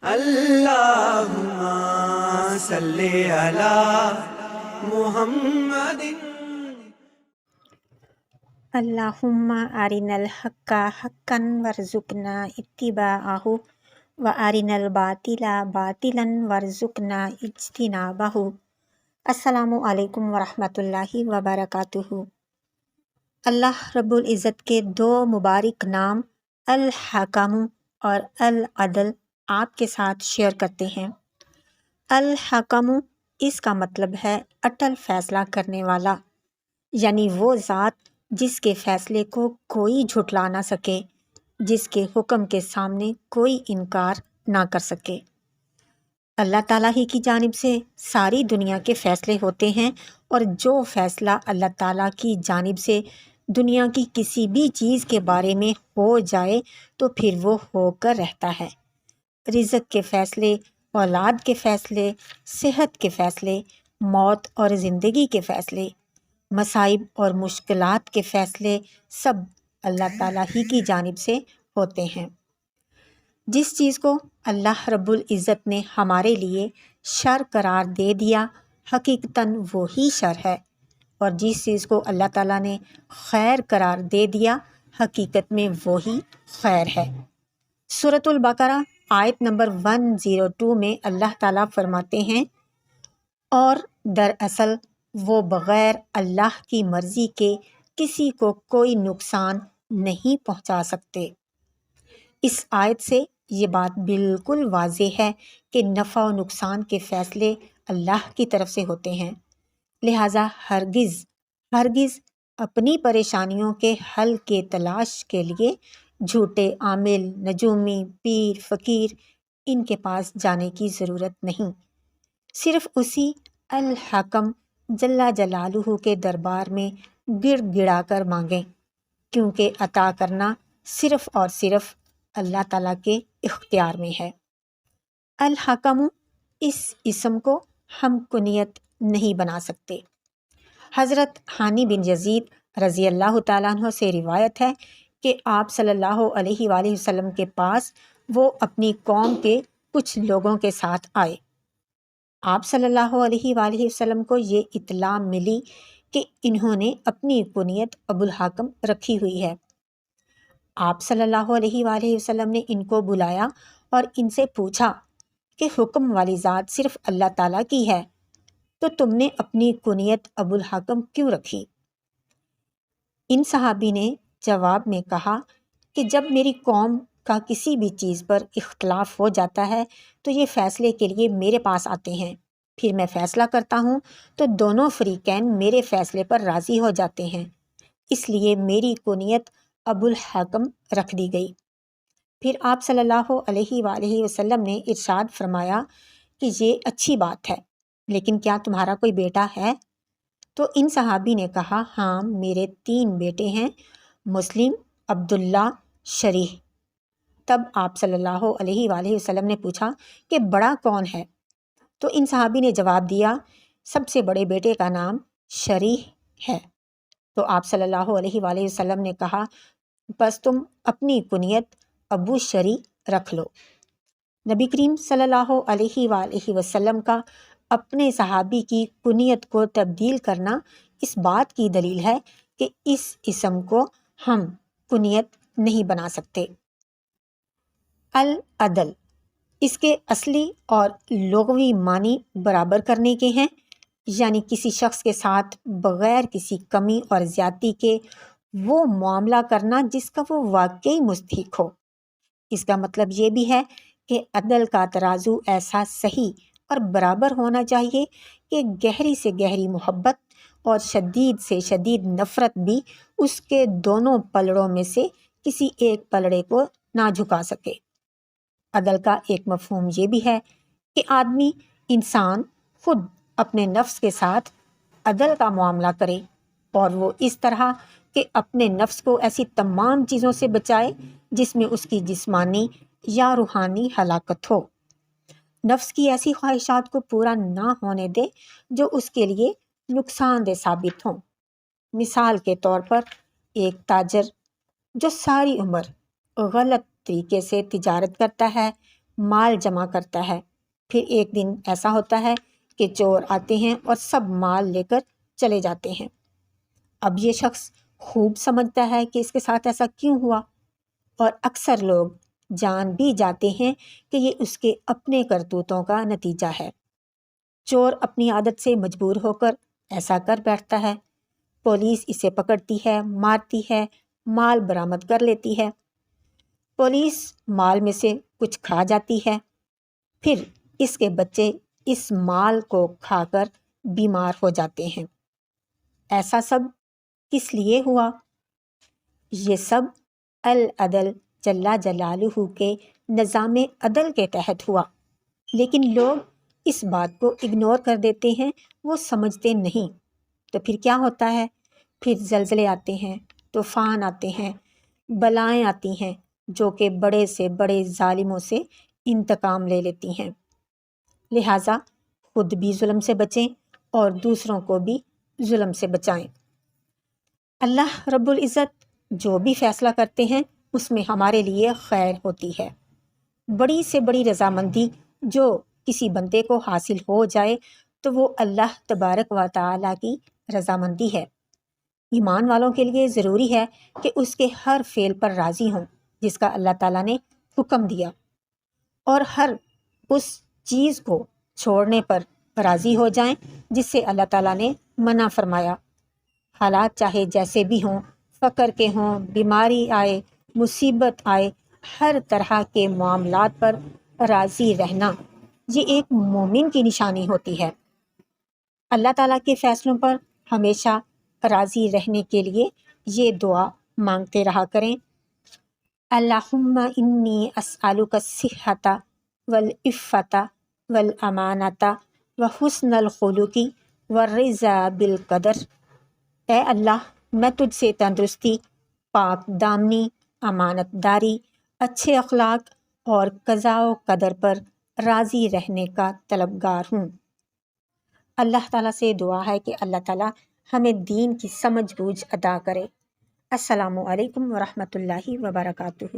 اللہم صلی علی محمد۔ اللہم ارنا الحق حقا وارزقنا اتباعہ وارنا الباطل باطلا وارزقنا اجتنابہ۔ السلام علیکم ورحمۃ اللہ وبرکاتہ۔ اللہ رب العزت کے دو مبارک نام الحکم اور العدل آپ کے ساتھ شیئر کرتے ہیں۔ الحکم اس کا مطلب ہے اٹل فیصلہ کرنے والا، یعنی وہ ذات جس کے فیصلے کو کوئی جھٹلا نہ سکے، جس کے حکم کے سامنے کوئی انکار نہ کر سکے۔ اللہ تعالیٰ ہی کی جانب سے ساری دنیا کے فیصلے ہوتے ہیں، اور جو فیصلہ اللہ تعالیٰ کی جانب سے دنیا کی کسی بھی چیز کے بارے میں ہو جائے تو پھر وہ ہو کر رہتا ہے۔ رزق کے فیصلے، اولاد کے فیصلے، صحت کے فیصلے، موت اور زندگی کے فیصلے، مصائب اور مشکلات کے فیصلے سب اللہ تعالیٰ ہی کی جانب سے ہوتے ہیں۔ جس چیز کو اللہ رب العزت نے ہمارے لیے شر قرار دے دیا، حقیقتاً وہی شر ہے، اور جس چیز کو اللہ تعالیٰ نے خیر قرار دے دیا، حقیقت میں وہی خیر ہے۔ سورۃ البقرہ آیت نمبر 102 میں اللہ تعالیٰ فرماتے ہیں، اور دراصل وہ بغیر اللہ کی مرضی کے کسی کو کوئی نقصان نہیں پہنچا سکتے۔ اس آیت سے یہ بات بالکل واضح ہے کہ نفع و نقصان کے فیصلے اللہ کی طرف سے ہوتے ہیں، لہٰذا ہرگز اپنی پریشانیوں کے حل کے تلاش کے لیے جھوٹے عامل، نجومی، پیر، فقیر ان کے پاس جانے کی ضرورت نہیں۔ صرف اسی الحکم جل جلالہ کے دربار میں گڑ گڑا کر مانگیں، کیونکہ عطا کرنا صرف اور صرف اللہ تعالیٰ کے اختیار میں ہے۔ الحکم اس اسم کو ہم کنیت نہیں بنا سکتے۔ حضرت ہانی بن یزید رضی اللہ تعالیٰ عنہ سے روایت ہے کہ آپ صلی اللہ علیہ وآلہ وسلم کے پاس وہ اپنی قوم کے کچھ لوگوں کے ساتھ آئے۔ آپ صلی اللہ علیہ وآلہ وسلم کو یہ اطلاع ملی کہ انہوں نے اپنی کنیت ابو الحکم رکھی ہوئی ہے۔ آپ صلی اللہ علیہ وآلہ وسلم نے ان کو بلایا اور ان سے پوچھا کہ حکم والی ذات صرف اللہ تعالیٰ کی ہے، تو تم نے اپنی کنیت ابو الحکم کیوں رکھی؟ ان صحابی نے جواب میں کہا کہ جب میری قوم کا کسی بھی چیز پر اختلاف ہو جاتا ہے تو یہ فیصلے کے لیے میرے پاس آتے ہیں، پھر میں فیصلہ کرتا ہوں تو دونوں فریقین میرے فیصلے پر راضی ہو جاتے ہیں، اس لیے میری کنیت ابو الحکم رکھ دی گئی۔ پھر آپ صلی اللہ علیہ وآلہ وسلم نے ارشاد فرمایا کہ یہ اچھی بات ہے، لیکن کیا تمہارا کوئی بیٹا ہے؟ تو ان صحابی نے کہا، ہاں میرے 3 بیٹے ہیں، مسلم، عبداللہ، شریح۔ تب آپ صلی اللہ علیہ وآلہ وسلم نے پوچھا کہ بڑا کون ہے؟ تو ان صحابی نے جواب دیا، سب سے بڑے بیٹے کا نام شریح ہے۔ تو آپ صلی اللہ علیہ وآلہ وسلم نے کہا، بس تم اپنی کنیت ابو شریح رکھ لو۔ نبی کریم صلی اللہ علیہ وآلہ وسلم کا اپنے صحابی کی کنیت کو تبدیل کرنا اس بات کی دلیل ہے کہ اس اسم کو ہم کنیت نہیں بنا سکتے۔ العدل اس کے اصلی اور لغوی معنی برابر کرنے کے ہیں، یعنی کسی شخص کے ساتھ بغیر کسی کمی اور زیادتی کے وہ معاملہ کرنا جس کا وہ واقعی مستحق ہو۔ اس کا مطلب یہ بھی ہے کہ عدل کا ترازو ایسا صحیح اور برابر ہونا چاہیے کہ گہری سے گہری محبت اور شدید سے شدید نفرت بھی اس کے دونوں پلڑوں میں سے کسی ایک پلڑے کو نہ جھکا سکے۔ عدل کا ایک مفہوم یہ بھی ہے کہ آدمی، انسان خود اپنے نفس کے ساتھ عدل کا معاملہ کرے، اور وہ اس طرح کہ اپنے نفس کو ایسی تمام چیزوں سے بچائے جس میں اس کی جسمانی یا روحانی ہلاکت ہو، نفس کی ایسی خواہشات کو پورا نہ ہونے دے جو اس کے لیے نقصان دہ ثابت ہوں۔ مثال کے طور پر ایک تاجر جو ساری عمر غلط طریقے سے تجارت کرتا ہے، مال جمع کرتا ہے۔ پھر ایک دن ایسا ہوتا ہے کہ چور آتے ہیں اور سب مال لے کر چلے جاتے ہیں۔ اب یہ شخص خوب سمجھتا ہے کہ اس کے ساتھ ایسا کیوں ہوا، اور اکثر لوگ جان بھی جاتے ہیں کہ یہ اس کے اپنے کرتوتوں کا نتیجہ ہے۔ چور اپنی عادت سے مجبور ہو کر ایسا کر بیٹھتا ہے۔ پولیس اسے پکڑتی ہے، مارتی ہے، مال برآمد کر لیتی ہے۔ پولیس مال میں سے کچھ کھا جاتی ہے، پھر اس کے بچے اس مال کو کھا کر بیمار ہو جاتے ہیں۔ ایسا سب کس لیے ہوا؟ یہ سب العدل جل جلالہ کے نظام عدل کے تحت ہوا، لیکن لوگ اس بات کو اگنور کر دیتے ہیں، وہ سمجھتے نہیں۔ تو پھر کیا ہوتا ہے؟ پھر زلزلے آتے ہیں، طوفان آتے ہیں، بلائیں آتی ہیں جو کہ بڑے سے بڑے ظالموں سے انتقام لے لیتی ہیں۔ لہٰذا خود بھی ظلم سے بچیں اور دوسروں کو بھی ظلم سے بچائیں۔ اللہ رب العزت جو بھی فیصلہ کرتے ہیں اس میں ہمارے لیے خیر ہوتی ہے۔ بڑی سے بڑی رضامندی جو کسی بندے کو حاصل ہو جائے تو وہ اللہ تبارک و تعالیٰ کی رضامندی ہے۔ ایمان والوں کے لیے ضروری ہے کہ اس کے ہر فعل پر راضی ہوں جس کا اللہ تعالیٰ نے حکم دیا، اور ہر اس چیز کو چھوڑنے پر راضی ہو جائیں جس سے اللہ تعالیٰ نے منع فرمایا۔ حالات چاہے جیسے بھی ہوں، فقر کے ہوں، بیماری آئے، مصیبت آئے، ہر طرح کے معاملات پر راضی رہنا یہ ایک مومن کی نشانی ہوتی ہے۔ اللہ تعالیٰ کے فیصلوں پر ہمیشہ راضی رہنے کے لیے یہ دعا مانگتے رہا کریں: اللہم انی اسألک الصحۃ والعفۃ والامانۃ وحسن الخلق والرضا بالقدر۔ اے اللہ، میں تجھ سے تندرستی، پاک دامنی، امانت داری، اچھے اخلاق اور قضاء و قدر پر راضی رہنے کا طلبگار ہوں۔ اللہ تعالیٰ سے دعا ہے کہ اللہ تعالیٰ ہمیں دین کی سمجھ بوجھ عطا کرے۔ السلام علیکم ورحمۃ اللہ وبرکاتہ۔